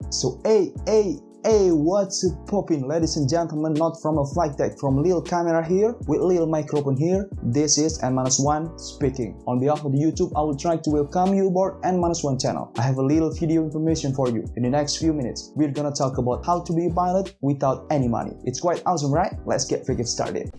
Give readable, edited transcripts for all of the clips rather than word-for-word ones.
So hey, what's up poppin', ladies and gentlemen, not from a flight deck, from Lil camera here, with Lil microphone here. This is N-1 speaking. On behalf of the YouTube, I will try to welcome you aboard N-1 channel. I have a little video information for you. In the next few minutes, we're gonna talk about how to be a pilot without any money. It's quite awesome, right? Let's get freaking started.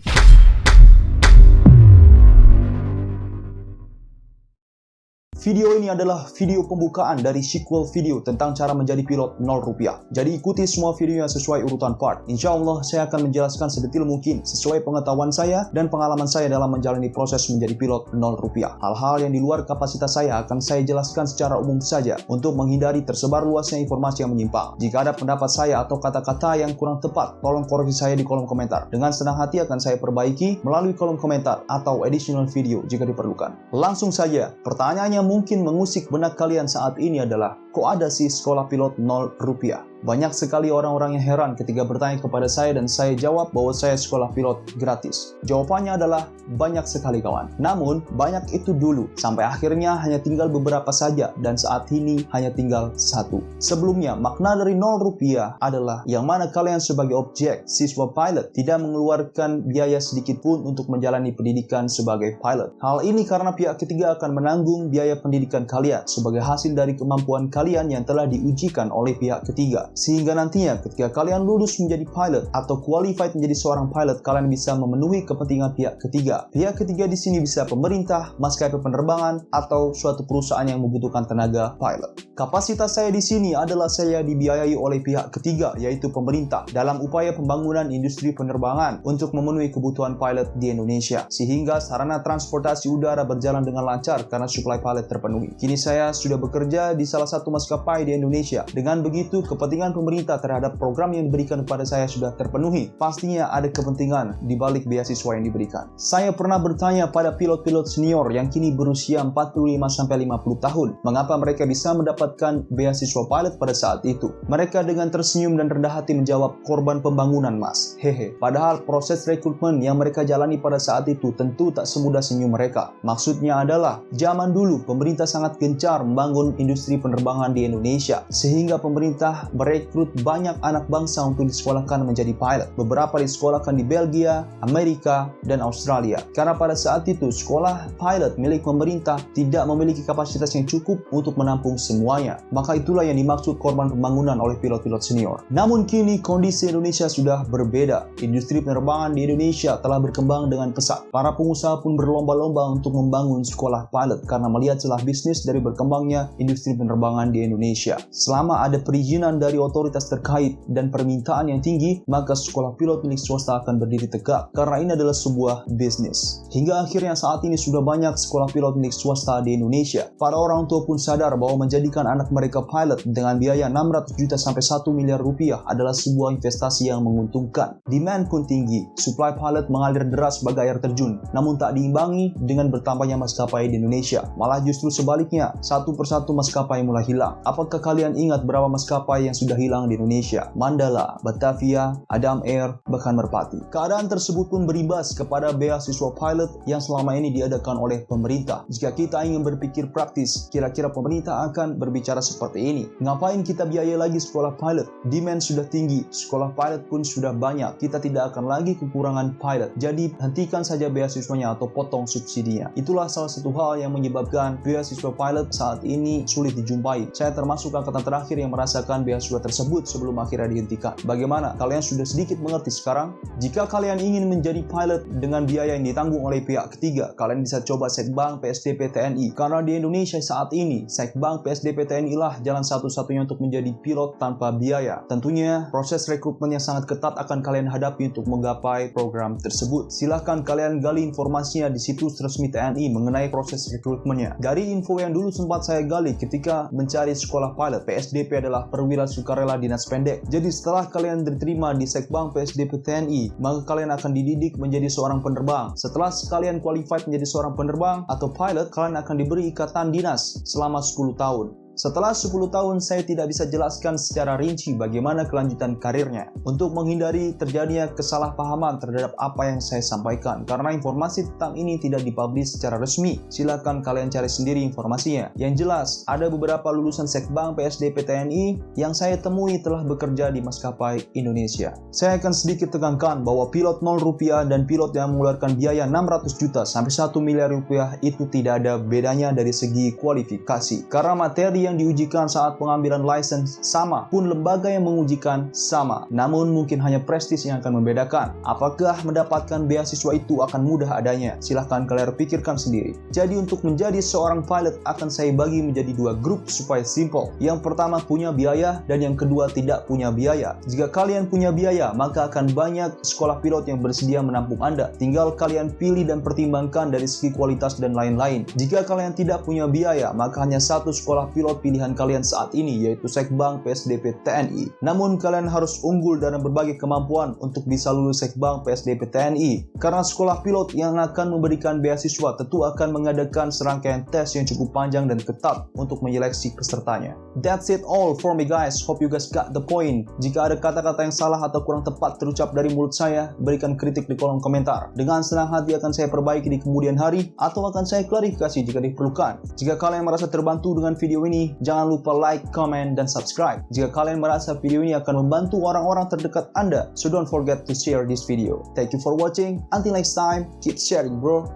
Video ini adalah video pembukaan dari sequel video tentang cara menjadi pilot 0 rupiah. Jadi ikuti semua videonya sesuai urutan part. Insya Allah saya akan menjelaskan sedetil mungkin sesuai pengetahuan saya dan pengalaman saya dalam menjalani proses menjadi pilot 0 rupiah. Hal-hal yang di luar kapasitas saya akan saya jelaskan secara umum saja untuk menghindari tersebar luasnya informasi yang menyimpang. Jika ada pendapat saya atau kata-kata yang kurang tepat, tolong koreksi saya di kolom komentar. Dengan senang hati akan saya perbaiki melalui kolom komentar atau additional video jika diperlukan. Langsung saja, pertanyaannya mungkin mengusik benak kalian saat ini adalah, kok ada sih sekolah pilot 0 rupiah? Banyak sekali orang-orang yang heran ketika bertanya kepada saya dan saya jawab bahwa saya sekolah pilot gratis. Jawabannya adalah banyak sekali kawan. Namun, banyak itu dulu. Sampai akhirnya hanya tinggal beberapa saja dan saat ini hanya tinggal satu. Sebelumnya, makna dari 0 rupiah adalah yang mana kalian sebagai objek, siswa pilot, tidak mengeluarkan biaya sedikit pun untuk menjalani pendidikan sebagai pilot. Hal ini karena pihak ketiga akan menanggung biaya pendidikan kalian sebagai hasil dari kemampuan kalian yang telah diujikan oleh pihak ketiga. Sehingga nantinya ketika kalian lulus menjadi pilot atau qualified menjadi seorang pilot, kalian bisa memenuhi kepentingan pihak ketiga. Pihak ketiga di sini bisa pemerintah, maskapai penerbangan, atau suatu perusahaan yang membutuhkan tenaga pilot. Kapasitas saya di sini adalah saya dibiayai oleh pihak ketiga, yaitu pemerintah, dalam upaya pembangunan industri penerbangan untuk memenuhi kebutuhan pilot di Indonesia. Sehingga sarana transportasi udara berjalan dengan lancar karena suplai pilot terpenuhi. Kini saya sudah bekerja di salah satu maskapai di Indonesia. Dengan begitu, kepentingan pemerintah terhadap program yang diberikan kepada saya sudah terpenuhi. Pastinya ada kepentingan di balik beasiswa yang diberikan. Saya pernah bertanya pada pilot-pilot senior yang kini berusia 45-50 tahun, mengapa mereka bisa mendapatkan beasiswa pilot pada saat itu. Mereka dengan tersenyum dan rendah hati menjawab, korban pembangunan mas. Hehe. Padahal proses rekrutmen yang mereka jalani pada saat itu tentu tak semudah senyum mereka. Maksudnya adalah, zaman dulu pemerintah sangat gencar membangun industri penerbangan di Indonesia, sehingga pemerintah merekrut banyak anak bangsa untuk disekolahkan menjadi pilot. Beberapa disekolahkan di Belgia, Amerika, dan Australia. Karena pada saat itu sekolah pilot milik pemerintah tidak memiliki kapasitas yang cukup untuk menampung semuanya. Maka itulah yang dimaksud korban pembangunan oleh pilot-pilot senior. Namun kini kondisi Indonesia sudah berbeda. Industri penerbangan di Indonesia telah berkembang dengan pesat. Para pengusaha pun berlomba-lomba untuk membangun sekolah pilot karena melihat celah bisnis dari berkembangnya industri penerbangan di Indonesia. Selama ada perizinan dari otoritas terkait dan permintaan yang tinggi, maka sekolah pilot milik swasta akan berdiri tegak karena ini adalah sebuah bisnis. Hingga akhirnya saat ini sudah banyak sekolah pilot milik swasta di Indonesia. Para orang tua pun sadar bahwa menjadikan anak mereka pilot dengan biaya 600 juta sampai 1 miliar rupiah adalah sebuah investasi yang menguntungkan. Demand pun tinggi, supply pilot mengalir deras sebagai air terjun, namun tak diimbangi dengan bertambahnya maskapai di Indonesia. Malah justru sebaliknya, satu persatu maskapai mulai hilang. Apakah kalian ingat berapa maskapai yang sudah hilang di Indonesia? Mandala, Batavia, Adam Air, bahkan Merpati. Keadaan tersebut pun berimbas kepada beasiswa pilot yang selama ini diadakan oleh pemerintah. Jika kita ingin berpikir praktis, kira-kira pemerintah akan berbicara seperti ini. Ngapain kita biaya lagi sekolah pilot? Demand sudah tinggi, sekolah pilot pun sudah banyak. Kita tidak akan lagi kekurangan pilot. Jadi hentikan saja beasiswanya atau potong subsidinya. Itulah salah satu hal yang menyebabkan beasiswa pilot saat ini sulit dijumpai. Saya termasuk angkatan terakhir yang merasakan beasiswa tersebut sebelum akhirnya dihentikan. Bagaimana? Kalian sudah sedikit mengerti sekarang? Jika kalian ingin menjadi pilot dengan biaya yang ditanggung oleh pihak ketiga, kalian bisa coba Sekbank PSDP TNI. Karena di Indonesia saat ini, Sekbank PSDP TNI lah jalan satu-satunya untuk menjadi pilot tanpa biaya. Tentunya, proses rekrutmen yang sangat ketat akan kalian hadapi untuk menggapai program tersebut. Silahkan kalian gali informasinya di situs resmi TNI mengenai proses rekrutmennya. Dari info yang dulu sempat saya gali ketika mencari sekolah pilot, PSDP adalah perwira sukarela dinas pendek. Jadi setelah kalian diterima di Sekbank PSDP TNI, maka kalian akan dididik menjadi seorang penerbang. Setelah kalian qualified menjadi seorang penerbang atau pilot, kalian akan diberi ikatan dinas selama 10 tahun. Setelah 10 tahun, saya tidak bisa jelaskan secara rinci bagaimana kelanjutan karirnya. Untuk menghindari terjadinya kesalahpahaman terhadap apa yang saya sampaikan, karena informasi tentang ini tidak dipublish secara resmi. Silakan kalian cari sendiri informasinya. Yang jelas, ada beberapa lulusan Sekbang PSDP TNI yang saya temui telah bekerja di maskapai Indonesia. Saya akan sedikit tekankan bahwa pilot 0 rupiah dan pilot yang mengeluarkan biaya 600 juta sampai 1 miliar rupiah itu tidak ada bedanya dari segi kualifikasi. Karena materi yang diujikan saat pengambilan license sama, pun lembaga yang mengujikan sama. Namun mungkin hanya prestis yang akan membedakan. Apakah mendapatkan beasiswa itu akan mudah adanya? Silahkan kalian pikirkan sendiri. Jadi untuk menjadi seorang pilot akan saya bagi menjadi 2 grup supaya simple. Yang pertama punya biaya dan yang kedua tidak punya biaya. Jika kalian punya biaya, maka akan banyak sekolah pilot yang bersedia menampung Anda. Tinggal kalian pilih dan pertimbangkan dari segi kualitas dan lain-lain. Jika kalian tidak punya biaya, maka hanya satu sekolah pilot pilihan kalian saat ini, yaitu Sekbang PSDP TNI. Namun kalian harus unggul dalam berbagai kemampuan untuk bisa lulus Sekbang PSDP TNI. Karena sekolah pilot yang akan memberikan beasiswa tentu akan mengadakan serangkaian tes yang cukup panjang dan ketat untuk menyeleksi pesertanya. That's it all for me guys. Hope you guys got the point. Jika ada kata-kata yang salah atau kurang tepat terucap dari mulut saya, berikan kritik di kolom komentar. Dengan senang hati akan saya perbaiki di kemudian hari atau akan saya klarifikasi jika diperlukan. Jika kalian merasa terbantu dengan video ini, jangan lupa like, comment, dan subscribe. Jika kalian merasa video ini akan membantu orang-orang terdekat Anda, so don't forget to share this video. Thank you for watching. Until next time, keep sharing bro.